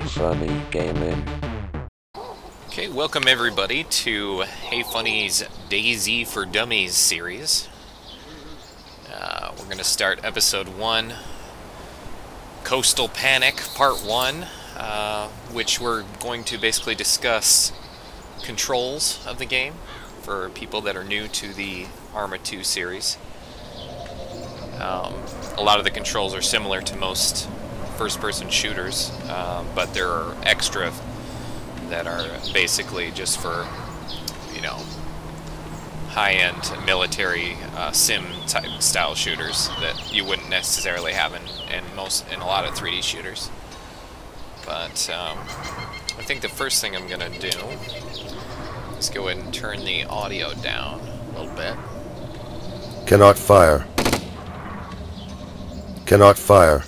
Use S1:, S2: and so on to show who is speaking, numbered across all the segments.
S1: Heyfunny Gaming.
S2: Okay, welcome everybody to Heyfunny's DayZ for Dummies series. We're going to start episode 1, Coastal Panic Part 1, which we're going to basically discuss controls of the game for people that are new to the Arma 2 series. A lot of the controls are similar to most first-person shooters, but there are extra that are basically just for, you know, high-end military sim type style shooters that you wouldn't necessarily have in a lot of 3D shooters. But I think the first thing I'm gonna do is go ahead and turn the audio down a little bit.
S3: Cannot fire. Cannot fire.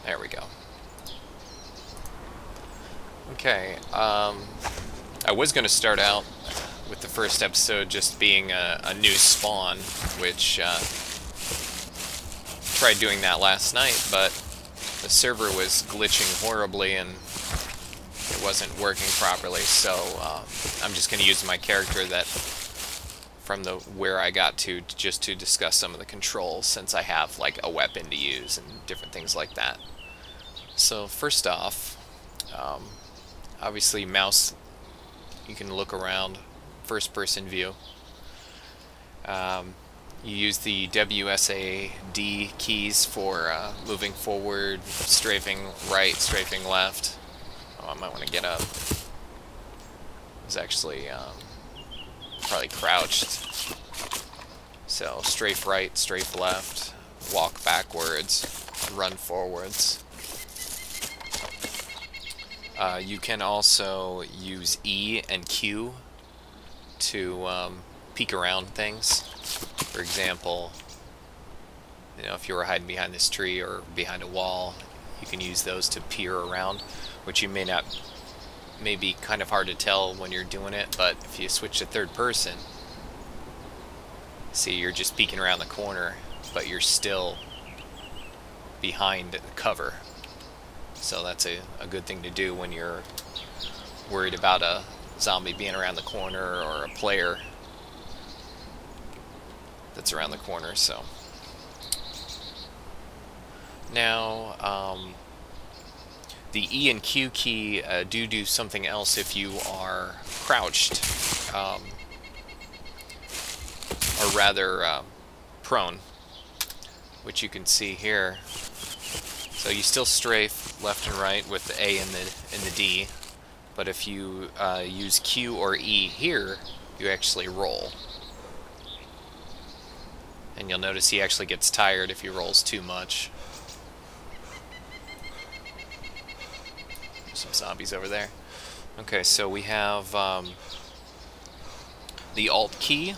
S2: There we go. Okay, I was going to start out with the first episode just being a new spawn, which tried doing that last night, but the server was glitching horribly and it wasn't working properly, so I'm just going to use my character that from where I got to just to discuss some of the controls, since I have like a weapon to use and different things like that. So first off, obviously mouse, you can look around, first person view. You use the WSAD keys for moving forward, strafing right, strafing left. Oh, I might want to get up. It's actually probably crouched. So strafe right, strafe left, walk backwards, run forwards. You can also use E and Q to peek around things. For example, you know, if you were hiding behind this tree or behind a wall, you can use those to peer around, which you may be kind of hard to tell when you're doing it, but if you switch to third person, see, you're just peeking around the corner, but you're still behind the cover. So that's a good thing to do when you're worried about a zombie being around the corner or a player that's around the corner. So now the E and Q key do something else if you are crouched, or rather prone, which you can see here. So you still strafe left and right with the A and the D, but if you use Q or E here, you actually roll. And you'll notice he actually gets tired if he rolls too much. There's some zombies over there. Okay, so we have the Alt key,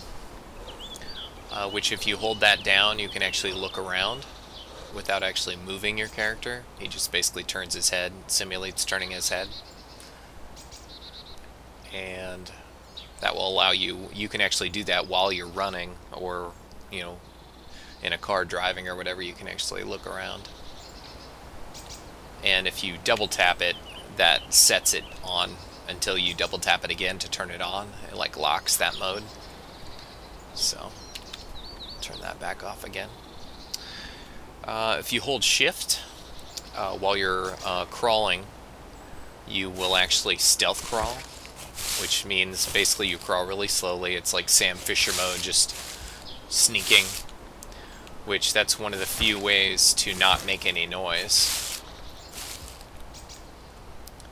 S2: which if you hold that down, you can actually look around without actually moving your character. He just basically turns his head, simulates turning his head. And that will allow you can actually do that while you're running, or, you know, in a car driving or whatever, you can actually look around. And if you double tap it, that sets it on until you double tap it again to turn it on. It like locks that mode. So turn that back off again. If you hold shift while you're crawling, you will actually stealth crawl, which means basically you crawl really slowly. It's like Sam Fisher mode, just sneaking, which that's one of the few ways to not make any noise.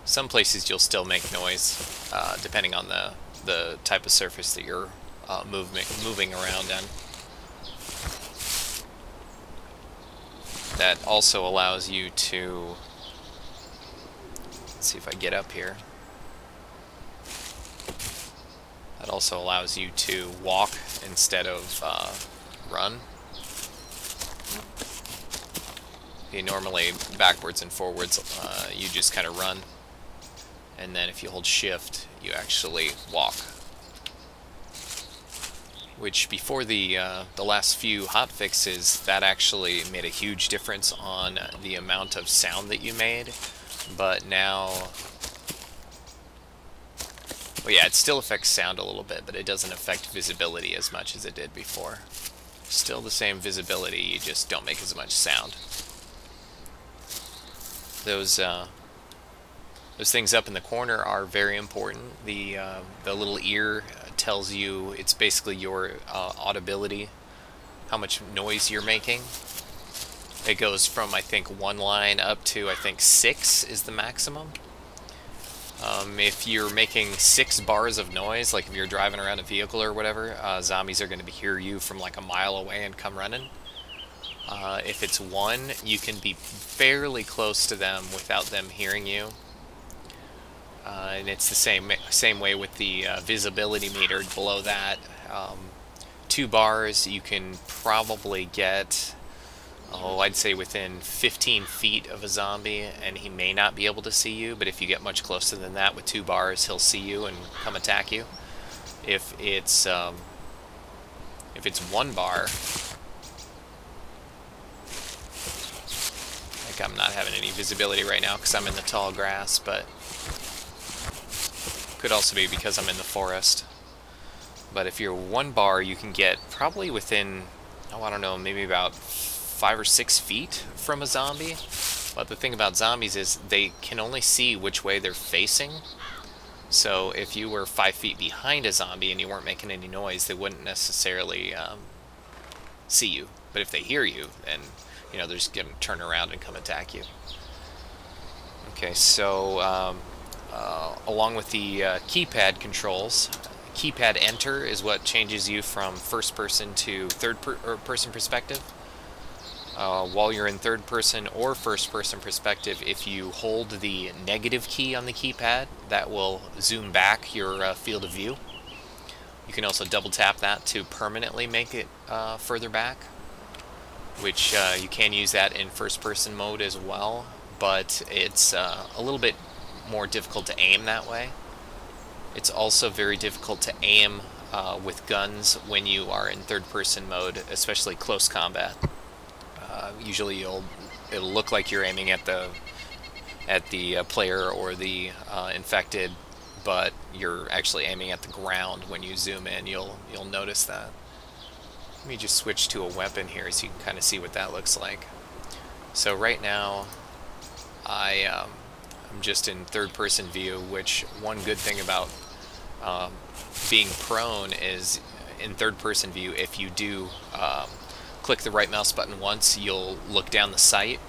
S2: Some places you'll still make noise, depending on the type of surface that you're moving around in. That also allows you to, let's see if I get up here. That also allows you to walk instead of run. You normally backwards and forwards, you just kind of run, and then if you hold shift, you actually walk. which before the last few hotfixes, that actually made a huge difference on the amount of sound that you made. But now, well, yeah, it still affects sound a little bit, but it doesn't affect visibility as much as it did before. Still the same visibility, you just don't make as much sound. Those things up in the corner are very important. The little ear tells you, it's basically your audibility, how much noise you're making. It goes from, I think, 1 line up to, I think, 6 is the maximum. If you're making 6 bars of noise, like if you're driving around a vehicle or whatever, zombies are going to hear you from like a mile away and come running. If it's 1, you can be fairly close to them without them hearing you. And it's the same way with the visibility meter below that. 2 bars, you can probably get, I'd say within 15 feet of a zombie, and he may not be able to see you, but if you get much closer than that with 2 bars, he'll see you and come attack you. If it's 1 bar, like I'm not having any visibility right now because I'm in the tall grass, but could also be because I'm in the forest. But if you're 1 bar, you can get probably within, I don't know, maybe about 5 or 6 feet from a zombie. But the thing about zombies is they can only see which way they're facing. So if you were 5 feet behind a zombie and you weren't making any noise, they wouldn't necessarily see you. But if they hear you, then they're just going to turn around and come attack you. Okay, so along with the keypad controls, keypad enter is what changes you from first person to third person perspective. While you're in third person or first person perspective, if you hold the negative key on the keypad, that will zoom back your field of view. You can also double tap that to permanently make it further back, which you can use that in first person mode as well, but it's a little bit more difficult to aim that way. It's also very difficult to aim with guns when you are in third person mode, especially close combat. Usually it'll look like you're aiming at the player or the infected, but you're actually aiming at the ground. When you zoom in, you'll notice that. Let me just switch to a weapon here so you can kind of see what that looks like. So right now I'm just in third person view, which one good thing about being prone is in third person view, if you do click the right mouse button once, you'll look down the sight,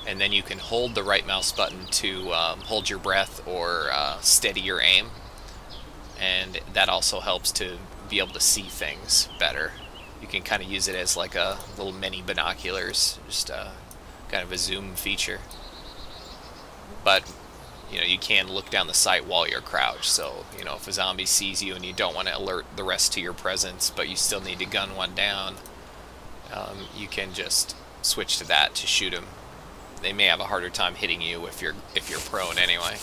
S2: and then you can hold the right mouse button to hold your breath or steady your aim, and that also helps to be able to see things better. You can kind of use it as like a little mini binoculars, just kind of a zoom feature. But you can look down the sight while you're crouched, so if a zombie sees you and you don't want to alert the rest to your presence, but you still need to gun one down, you can just switch to that to shoot them. They may have a harder time hitting you if you're prone anyway.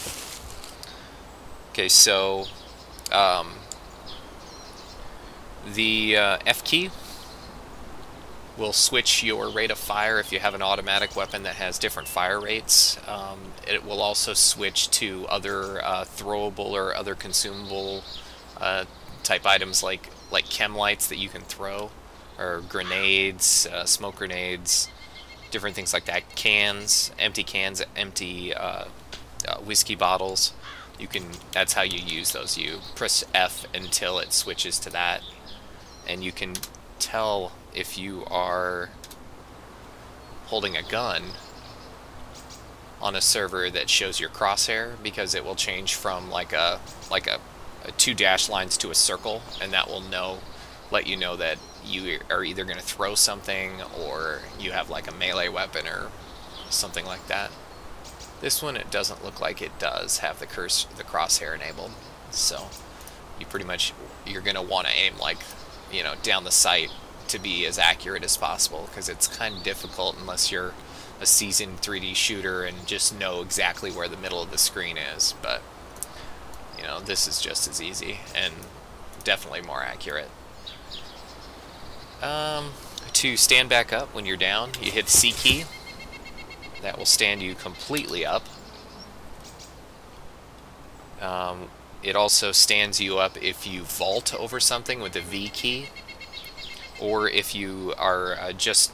S2: Okay, so the F key will switch your rate of fire if you have an automatic weapon that has different fire rates. It will also switch to other throwable or other consumable type items like chem lights that you can throw, or grenades, smoke grenades, different things like that. Cans, empty whiskey bottles. That's how you use those. You press F until it switches to that, and you can tell if you are holding a gun on a server that shows your crosshair, because it will change from like a 2 dash lines to a circle, and that will let you know that you are either going to throw something or you have like a melee weapon or something like that. This one, it doesn't look like it does have the crosshair enabled, so you're going to want to aim like down the sight to be as accurate as possible, because it's kind of difficult unless you're a seasoned 3D shooter and just know exactly where the middle of the screen is. But this is just as easy and definitely more accurate. To stand back up when you're down, you hit the C key. That will stand you completely up. It also stands you up if you vault over something with the V key, or if you are just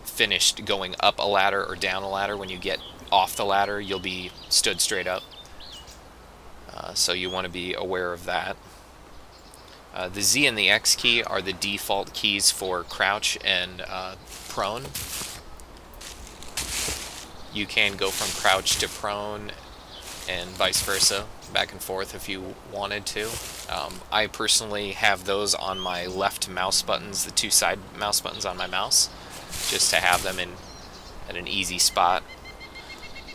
S2: finished going up a ladder or down a ladder. When you get off the ladder, you'll be stood straight up. So you want to be aware of that. The Z and the X key are the default keys for crouch and prone. You can go from crouch to prone and vice versa, back and forth if you wanted to. I personally have those on my left mouse buttons, the two side mouse buttons on my mouse, just to have them in at an easy spot,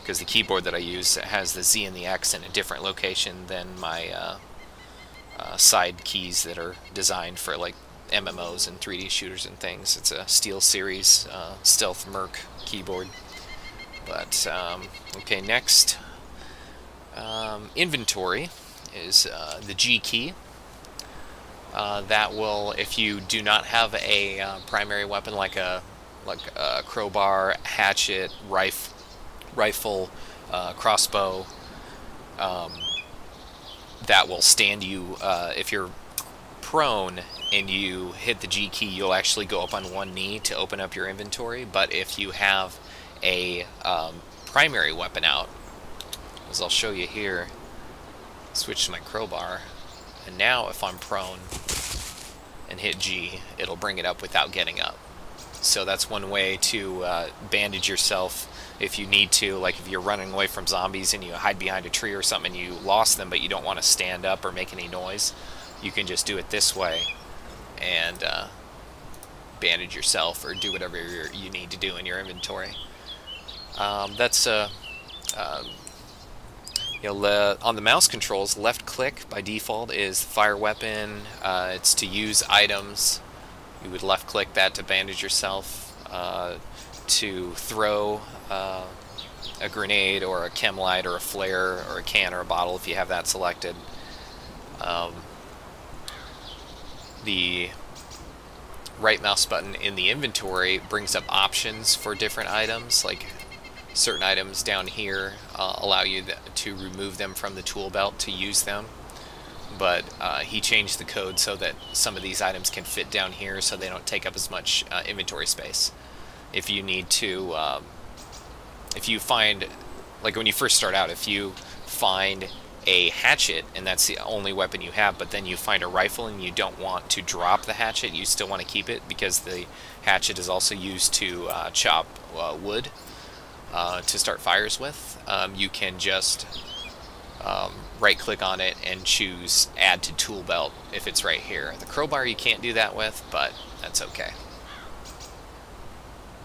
S2: because the keyboard that I use has the Z and the X in a different location than my side keys that are designed for like MMOs and 3D shooters and things. It's a SteelSeries Stealth Merc keyboard. But okay, next, inventory is the G key. That will, if you do not have a primary weapon like a crowbar, hatchet, rifle, crossbow, that will stand you. If you're prone and you hit the G key, you'll actually go up on one knee to open up your inventory. But if you have a primary weapon out, as I'll show you here, switch to my crowbar, and now if I'm prone and hit G, it'll bring it up without getting up. So that's one way to bandage yourself if you need to. Like if you're running away from zombies and you hide behind a tree or something and you lost them but you don't want to stand up or make any noise, you can just do it this way and bandage yourself or do whatever you need to do in your inventory. That's you know, on the mouse controls, left click by default is fire weapon. It's to use items. You would left click that to bandage yourself. To throw a grenade or a chem light or a flare or a can or a bottle if you have that selected. The right mouse button in the inventory brings up options for different items. Like certain items down here allow you to remove them from the tool belt to use them, but he changed the code so that some of these items can fit down here so they don't take up as much inventory space. If you need to, if you find, like when you first start out, if you find a hatchet and that's the only weapon you have, but then you find a rifle and you don't want to drop the hatchet, you still want to keep it because the hatchet is also used to chop wood to start fires with. You can just right click on it and choose add to tool belt if it's right here. The crowbar you can't do that with, but that's okay.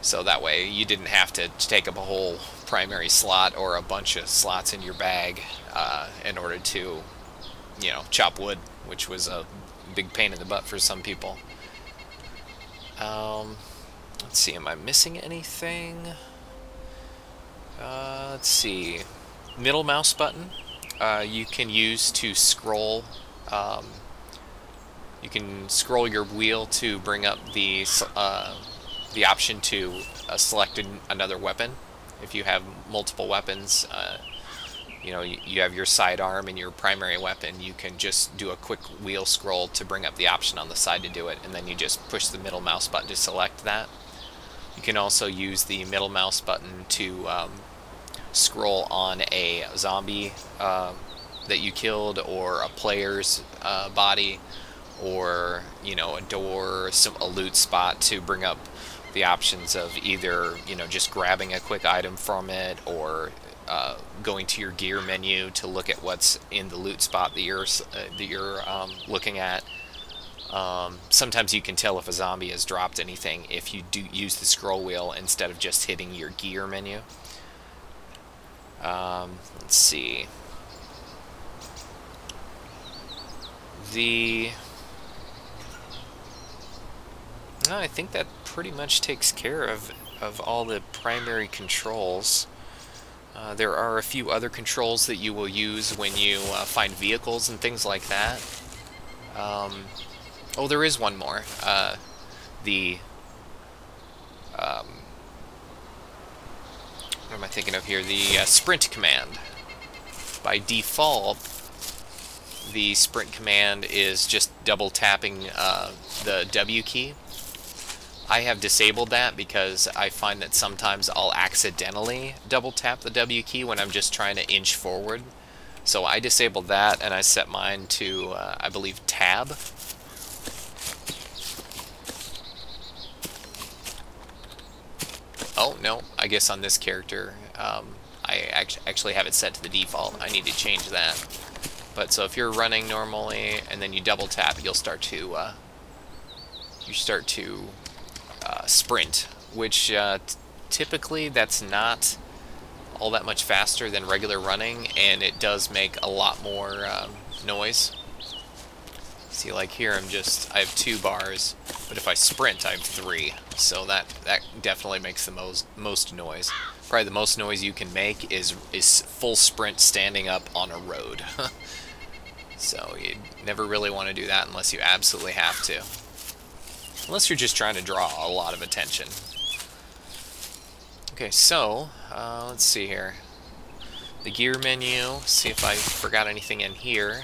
S2: So that way you didn't have to take up a whole primary slot or a bunch of slots in your bag in order to, you know, chop wood, which was a big pain in the butt for some people. Let's see, am I missing anything? Let's see. Middle mouse button you can use to scroll. You can scroll your wheel to bring up the option to select another weapon. If you have multiple weapons, you know, you have your sidearm and your primary weapon, you can just do a quick wheel scroll to bring up the option on the side to do it, and then you just push the middle mouse button to select that. You can also use the middle mouse button to scroll on a zombie that you killed, or a player's body, or, you know, a door, a loot spot, to bring up the options of either, you know, just grabbing a quick item from it, or going to your gear menu to look at what's in the loot spot that you're looking at. Sometimes you can tell if a zombie has dropped anything if you do use the scroll wheel instead of just hitting your gear menu. Let's see. I think that pretty much takes care of all the primary controls. There are a few other controls that you will use when you find vehicles and things like that. Oh, there is one more. the what am I thinking of here? The sprint command. By default, the sprint command is just double tapping the W key. I have disabled that because I find that sometimes I'll accidentally double tap the W key when I'm just trying to inch forward. So I disabled that, and I set mine to, I believe, tab. Oh, no, I guess on this character, I actually have it set to the default. I need to change that. But so if you're running normally, and then you double tap, you'll start to, sprint, which typically that's not all that much faster than regular running, and it does make a lot more noise. See, like here I have 2 bars, but if I sprint I have 3, so that definitely makes the most noise. Probably the most noise you can make is full sprint standing up on a road. So you never really want to do that unless you absolutely have to. Unless you're just trying to draw a lot of attention. Okay, so, let's see here. The gear menu, see if I forgot anything in here.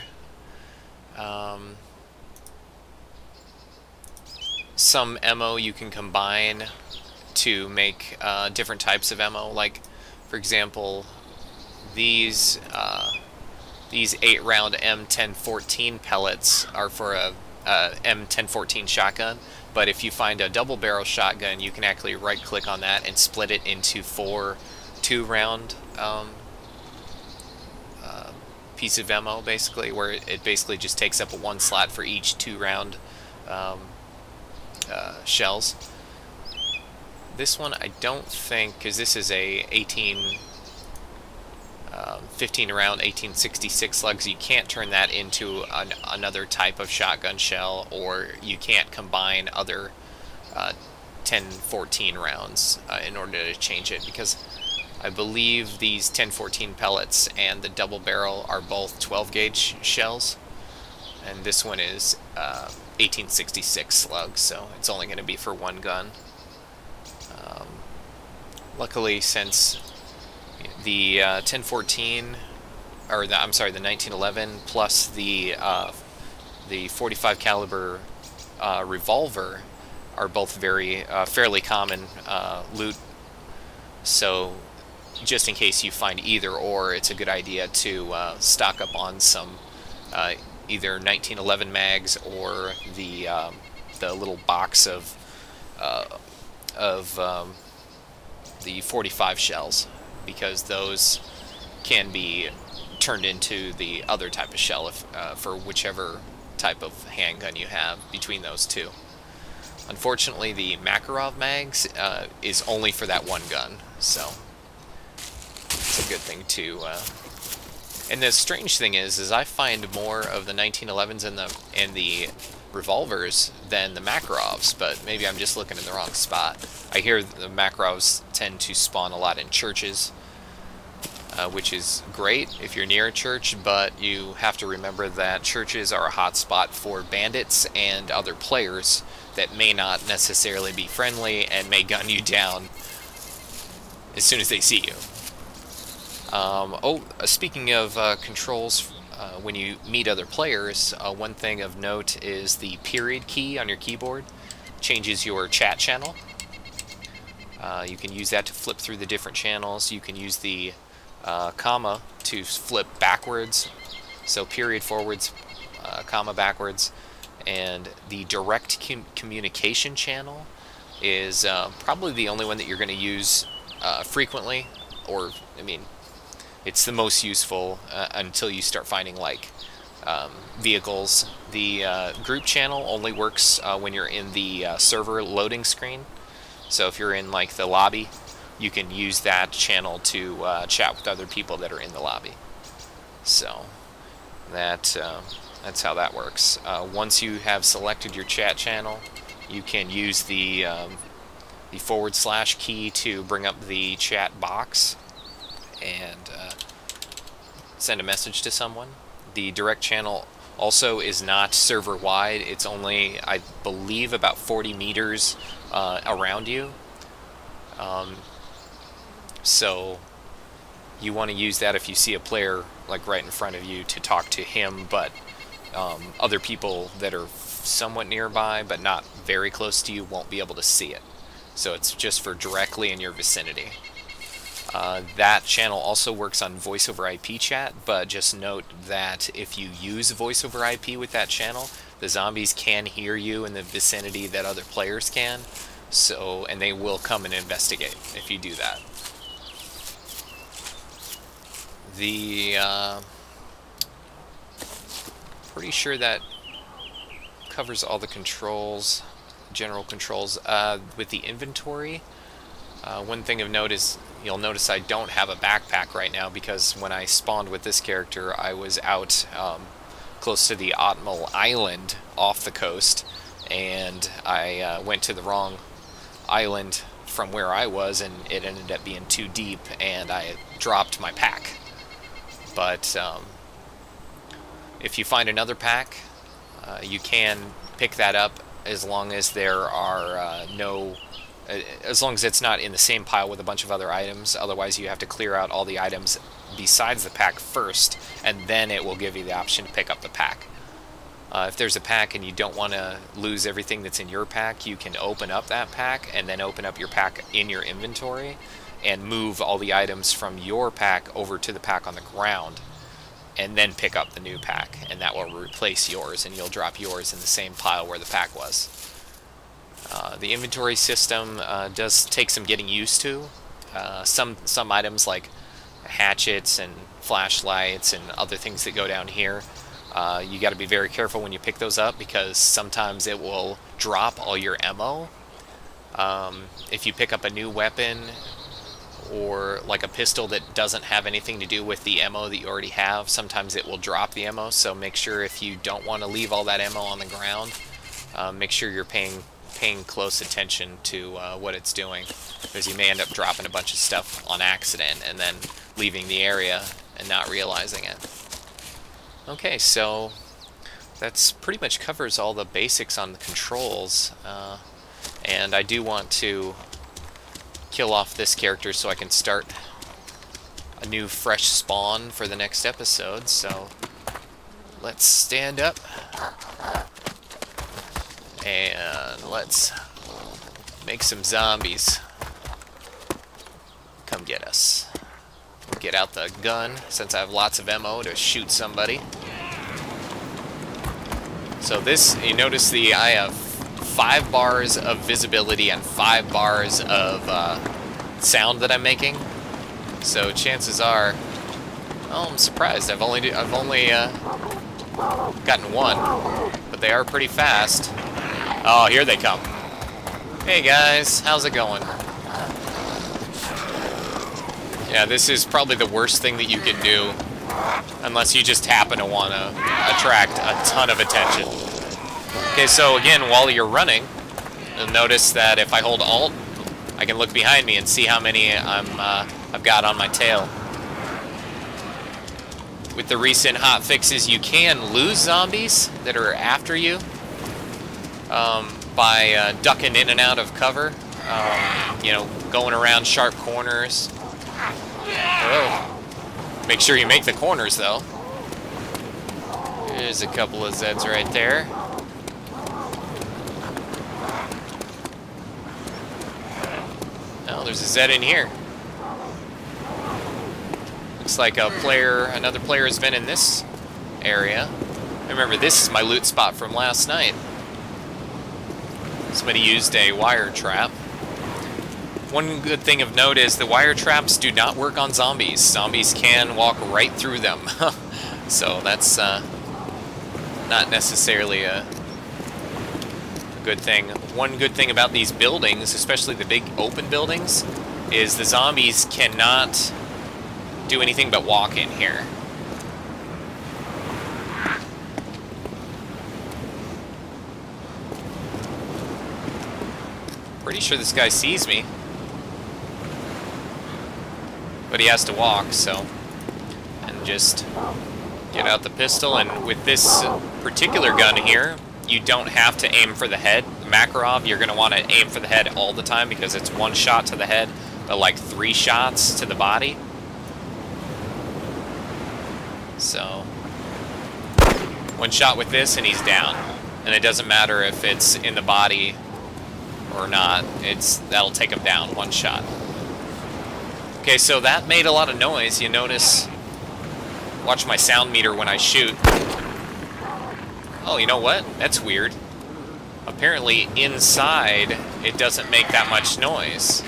S2: Some ammo you can combine to make different types of ammo. Like, for example, these 8-round M1014 pellets are for a M1014 shotgun. But if you find a double barrel shotgun, you can actually right click on that and split it into 4 2-round piece of ammo, basically, where it basically just takes up 1 slot for each 2-round shells. This one I don't think, because this is a 15-round 1866 slugs, you can't turn that into another type of shotgun shell, or you can't combine other 1014 rounds in order to change it, because I believe these 1014 pellets and the double barrel are both 12 gauge shells, and this one is 1866 slugs, so it's only going to be for 1 gun. Luckily, since the 1014, or the 1911 plus the 45 caliber revolver are both very fairly common loot. So just in case you find either or, it's a good idea to stock up on some either 1911 mags or the little box of the 45 shells, because those can be turned into the other type of shell for whichever type of handgun you have between those two. Unfortunately, the Makarov mags is only for that 1 gun, so it's a good thing to. And the strange thing is I find more of the 1911s and the revolvers than the Makarovs, but maybe I'm just looking in the wrong spot. I hear the Makarovs tend to spawn a lot in churches, which is great if you're near a church, but you have to remember that churches are a hot spot for bandits and other players that may not necessarily be friendly and may gun you down as soon as they see you. Speaking of controls, when you meet other players, one thing of note is the period key on your keyboard changes your chat channel. You can use that to flip through the different channels. You can use the comma to flip backwards, so period forwards, comma backwards, and the direct communication channel is probably the only one that you're going to use frequently, or I mean, it's the most useful until you start finding like vehicles. The group channel only works when you're in the server loading screen. So if you're in like the lobby, you can use that channel to chat with other people that are in the lobby. So that's how that works. Once you have selected your chat channel, you can use the / key to bring up the chat box and send a message to someone. The direct channel also is not server wide. It's only, I believe, about 40 meters around you. So you want to use that if you see a player like right in front of you to talk to him, but other people that are somewhat nearby but not very close to you won't be able to see it. So it's just for directly in your vicinity. That channel also works on voice over IP chat, but just note that if you use voice over IP with that channel, the zombies can hear you in the vicinity that other players can, so, and they will come and investigate if you do that. Pretty sure that covers all the controls, general controls. With the inventory, one thing of note is you'll notice I don't have a backpack right now because when I spawned with this character I was out close to the Otmal Island off the coast, and I went to the wrong island from where I was, and it ended up being too deep and I dropped my pack. But if you find another pack, you can pick that up as long as there are as long as it's not in the same pile with a bunch of other items. Otherwise you have to clear out all the items besides the pack first, and then it will give you the option to pick up the pack. If there's a pack and you don't want to lose everything that's in your pack, you can open up that pack and then open up your pack in your inventory and move all the items from your pack over to the pack on the ground, and then pick up the new pack, and that will replace yours, and you'll drop yours in the same pile where the pack was. The inventory system does take some getting used to. Some items like hatchets and flashlights and other things that go down here, you got to be very careful when you pick those up because sometimes it will drop all your ammo. If you pick up a new weapon or like a pistol that doesn't have anything to do with the ammo that you already have, sometimes it will drop the ammo, so make sure if you don't want to leave all that ammo on the ground, make sure you're paying close attention to what it's doing, because you may end up dropping a bunch of stuff on accident and then leaving the area and not realizing it. Okay, so that's pretty much covers all the basics on the controls, and I do want to kill off this character so I can start a new fresh spawn for the next episode. So let's stand up and let's make some zombies come get us. Get out the gun since I have lots of ammo to shoot somebody. So this, you notice I have 5 bars of visibility and 5 bars of sound that I'm making. So chances are, oh, I'm surprised. I've only gotten 1, but they are pretty fast. Oh, here they come. Hey guys, how's it going? Yeah, this is probably the worst thing that you can do, unless you just happen to want to attract a ton of attention. Okay, so again, while you're running, you'll notice that if I hold Alt, I can look behind me and see how many I've got on my tail. With the recent hot fixes, you can lose zombies that are after you by ducking in and out of cover, you know, going around sharp corners. Oh. Make sure you make the corners, though. There's a couple of Zeds right there. Oh, there's a Zed in here. Looks like another player has been in this area. Remember, this is my loot spot from last night. Somebody used a wire trap. One good thing of note is the wire traps do not work on zombies. Zombies can walk right through them. So that's not necessarily a good thing. One good thing about these buildings, especially the big open buildings, is the zombies cannot do anything but walk in here. Pretty sure this guy sees me. But he has to walk, so... And just Get out the pistol, and with this particular gun here, you don't have to aim for the head. The Makarov, you're going to want to aim for the head all the time because it's 1 shot to the head, but like 3 shots to the body. So, 1 shot with this and he's down. And it doesn't matter if it's in the body or not. That'll take him down, 1 shot. Okay, so that made a lot of noise. You notice, watch my sound meter when I shoot. Oh, you know what? That's weird. Apparently inside it doesn't make that much noise.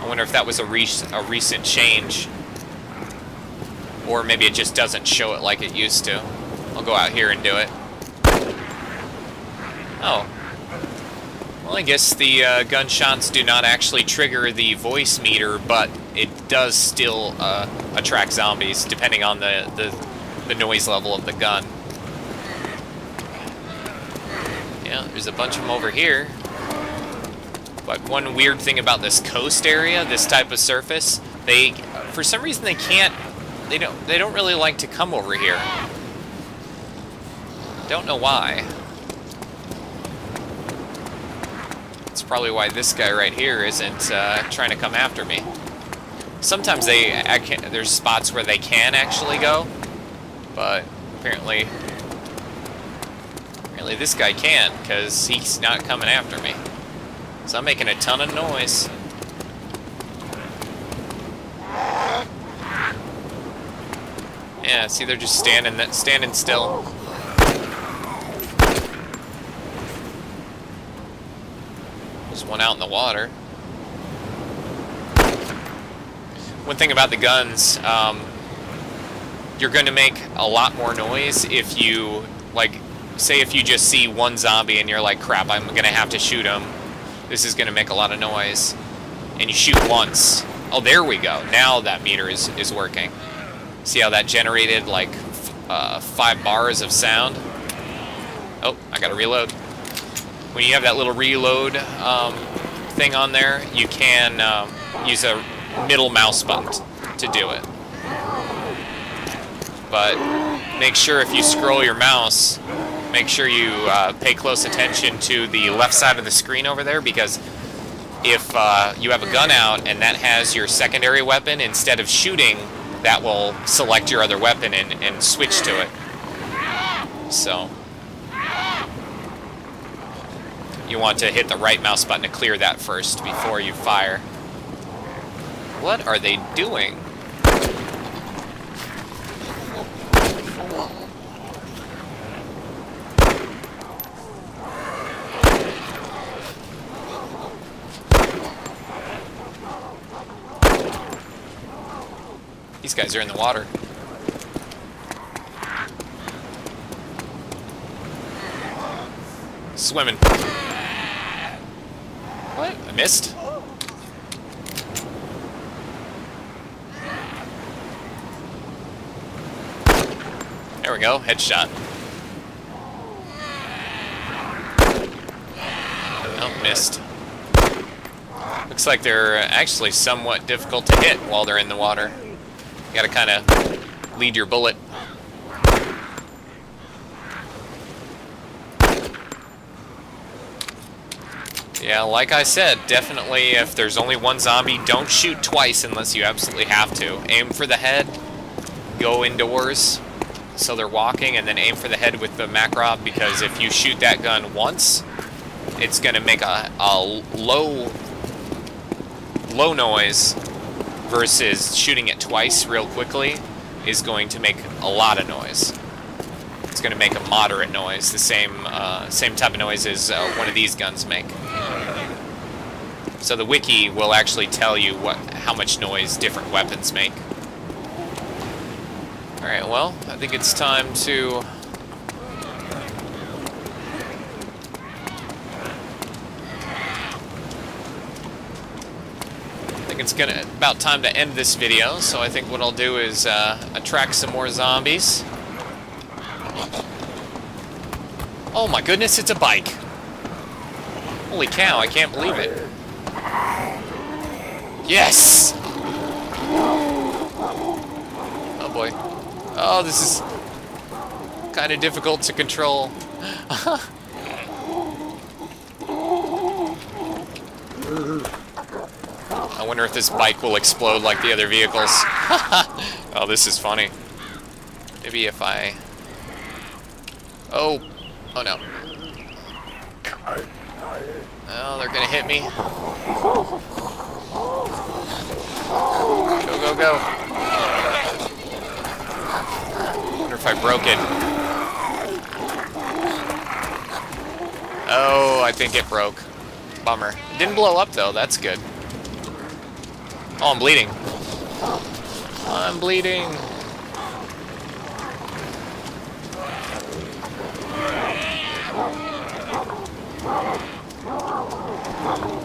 S2: I wonder if that was a recent change. Or maybe it just doesn't show it like it used to. I'll go out here and do it. Oh. Well, I guess the gunshots do not actually trigger the voice meter, but it does still attract zombies, depending on the noise level of the gun. Yeah, there's a bunch of them over here. But one weird thing about this coast area, this type of surface, for some reason they don't really like to come over here. Don't know why. It's probably why this guy right here isn't trying to come after me. Sometimes there's spots where they can actually go, but apparently this guy can't because he's not coming after me. So I'm making a ton of noise. Yeah, see, they're just standing still. There's one out in the water. One thing about the guns, you're going to make a lot more noise if you, like, say if you just see one zombie and you're like, crap, I'm going to have to shoot him. This is going to make a lot of noise. And you shoot once. Oh, there we go. Now that meter is working. See how that generated like 5 bars of sound? Oh, I gotta reload. When you have that little reload thing on there, you can use a middle mouse button to do it. But make sure if you scroll your mouse, make sure you pay close attention to the left side of the screen over there, because if you have a gun out and that has your secondary weapon, instead of shooting, that will select your other weapon and switch to it. So you want to hit the right mouse button to clear that first before you fire. What are they doing? These guys are in the water. Swimming. What? I missed? There we go, headshot. Oh, missed. Looks like they're actually somewhat difficult to hit while they're in the water. You gotta kind of lead your bullet. Yeah, like I said, definitely if there's only one zombie, don't shoot twice unless you absolutely have to. Aim for the head, go indoors so they're walking, and then aim for the head with the Makarov, because if you shoot that gun once, it's gonna make a low noise, versus shooting it twice real quickly is going to make a lot of noise. It's going to make a moderate noise, the same type of noise as one of these guns make. So the wiki will actually tell you how much noise different weapons make. Alright, well, I think it's time to... it's about time to end this video, so I think what I'll do is attract some more zombies. Oh my goodness, it's a bike! Holy cow, I can't believe it. Yes! Oh boy. Oh, this is kind of difficult to control. I wonder if this bike will explode like the other vehicles. Oh, this is funny. Maybe if I... Oh. Oh, no. Oh, they're gonna hit me. Go, go, go. I wonder if I broke it. Oh, I think it broke. Bummer. It didn't blow up, though. That's good. Oh, I'm bleeding. I'm bleeding.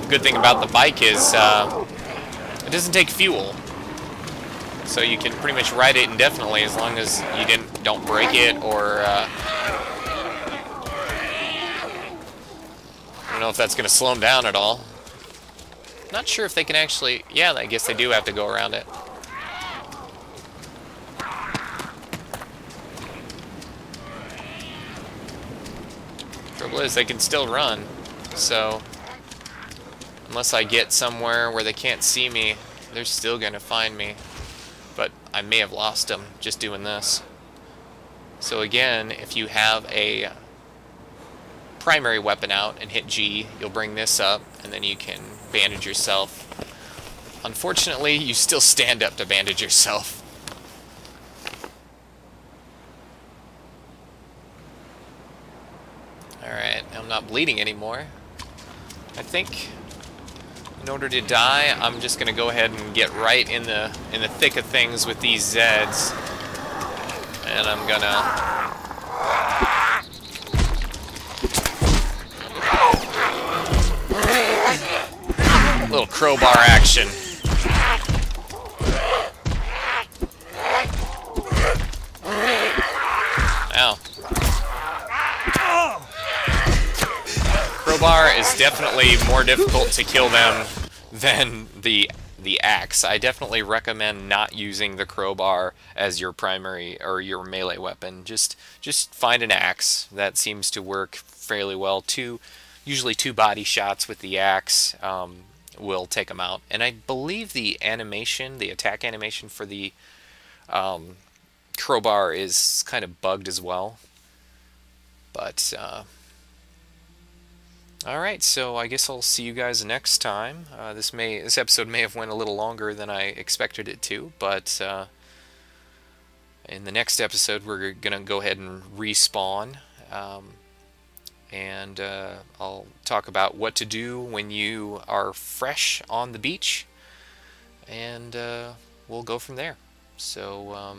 S2: The good thing about the bike is it doesn't take fuel. So you can pretty much ride it indefinitely as long as you don't break it or... I don't know if that's going to slow them down at all. Not sure if they can actually... Yeah, I guess they do have to go around it. Trouble is, they can still run. So, unless I get somewhere where they can't see me, they're still going to find me. But I may have lost them just doing this. So again, if you have a primary weapon out and hit G, you'll bring this up, and then you can bandage yourself. Unfortunately, you still stand up to bandage yourself. Alright, I'm not bleeding anymore. I think in order to die, I'm just going to go ahead and get right in the thick of things with these Zeds. And I'm going to... little crowbar action. Ow. Crowbar is definitely more difficult to kill them than the axe. I definitely recommend not using the crowbar as your primary or your melee weapon. Just find an axe. That seems to work fairly well. Usually two body shots with the axe will take them out. And I believe the animation, the attack animation for the crowbar is kind of bugged as well. But alright, so I guess I'll see you guys next time. This episode may have went a little longer than I expected it to, but in the next episode we're gonna go ahead and respawn. And I'll talk about what to do when you are fresh on the beach, and we'll go from there. So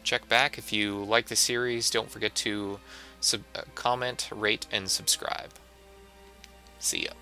S2: check back if you like the series. Don't forget to comment, rate, and subscribe. See ya.